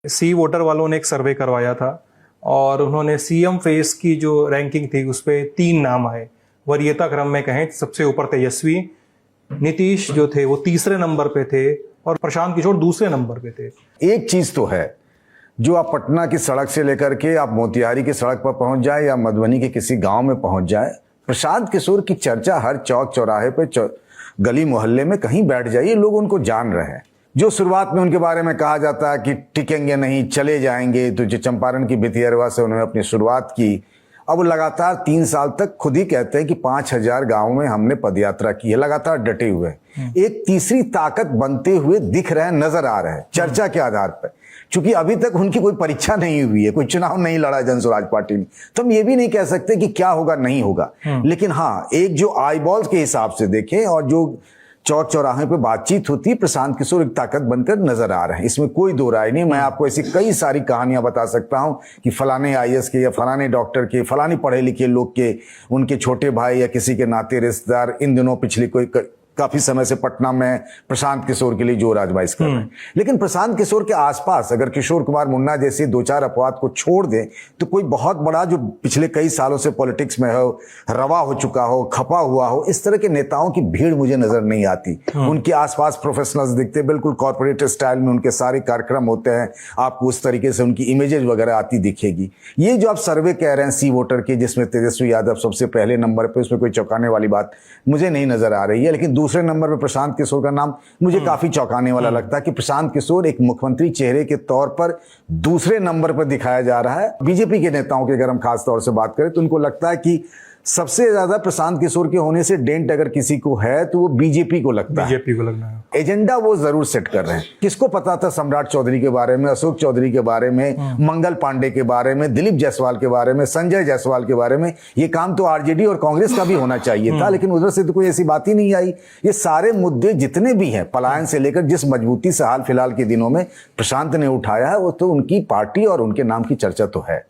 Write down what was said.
सी voter वालों ने एक सर्वे करवाया था और उन्होंने सीएम फेस की जो रैंकिंग थी उस पर 3 नाम आए। वरीयता क्रम में कहें सबसे ऊपर तेजस्वी, नीतीश जो थे वो तीसरे नंबर पे थे और प्रशांत किशोर दूसरे नंबर पे थे। एक चीज तो है, जो आप पटना की सड़क से लेकर के आप मोतिहारी की सड़क पर पहुंच जाए या मधुबनी के किसी गांव में पहुंच जाए, प्रशांत किशोर की चर्चा हर चौक चौराहे पे गली मोहल्ले में कहीं बैठ जाइए, लोग उनको जान रहे हैं। जो शुरुआत में उनके बारे में कहा जाता है कि टिकेंगे नहीं, चले जाएंगे, तो जो चंपारण की भितियरवा से उन्होंने अपनी शुरुआत की, अब लगातार 3 साल तक खुद ही कहते हैं कि 5000 गांवों में हमने पदयात्रा की है, लगातार डटे हुए। एक तीसरी ताकत बनते हुए दिख रहे हैं, नजर आ रहे हैं चर्चा के आधार पर। चूंकि अभी तक उनकी कोई परीक्षा नहीं हुई है, कोई चुनाव नहीं लड़ा जन स्वराज पार्टी ने, तो हम ये भी नहीं कह सकते कि क्या होगा नहीं होगा। लेकिन हाँ, एक जो आई बॉल्स के हिसाब से देखें और जो चौक चौराहे पे बातचीत होती है, प्रशांत किशोर एक ताकत बनकर नजर आ रहे हैं, इसमें कोई दो राय नहीं। मैं आपको ऐसी कई सारी कहानियां बता सकता हूं कि फलाने आईएएस के या फलाने डॉक्टर के, फलाने पढ़े लिखे लोग के, उनके छोटे भाई या किसी के नाते रिश्तेदार इन दिनों पिछले काफी समय से पटना में प्रशांत किशोर के लिए जोर आजमाइश कर रहे हैं। लेकिन प्रशांत किशोर के आसपास अगर किशोर कुमार मुन्ना जैसे 2-4 अपवाद को छोड़ दें तो कोई बहुत बड़ा जो पिछले कई सालों से पॉलिटिक्स में हो, रवा हो चुका हो, खपा हुआ हो, इस तरह के नेताओं की भीड़ मुझे नजर नहीं आती। उनके आसपास प्रोफेशनल्स दिखते, बिल्कुल कॉर्पोरेट स्टाइल में उनके सारे कार्यक्रम होते हैं, आपको उस तरीके से उनकी इमेजेस वगैरह आती दिखेगी। ये जो आप सर्वे कह रहे हैं सी वोटर के, जिसमें तेजस्वी यादव सबसे पहले नंबर पे, उसमें कोई चौंकाने वाली बात मुझे नहीं नजर आ रही है। लेकिन दूसरे नंबर पे प्रशांत किशोर का नाम मुझे काफी चौंकाने वाला लगता है कि प्रशांत किशोर एक मुख्यमंत्री चेहरे के तौर पर दूसरे नंबर पर दिखाया जा रहा है। बीजेपी के नेताओं की अगर हम खास तौर से बात करें तो उनको लगता है कि सबसे ज्यादा प्रशांत किशोर के होने से डेंट अगर किसी को है तो वो बीजेपी को लगता है, बीजेपी को लगना है। एजेंडा वो जरूर सेट कर रहे हैं। किसको पता था सम्राट चौधरी के बारे में, अशोक चौधरी के बारे में, मंगल पांडे के बारे में, दिलीप जायसवाल के बारे में, संजय जायसवाल के बारे में। ये काम तो आरजेडी और कांग्रेस का भी होना चाहिए था, लेकिन उधर से तो कोई ऐसी बात ही नहीं आई। ये सारे मुद्दे जितने भी हैं, पलायन से लेकर जिस मजबूती से हाल फिलहाल के दिनों में प्रशांत ने उठाया है, वो तो उनकी पार्टी और उनके नाम की चर्चा तो है।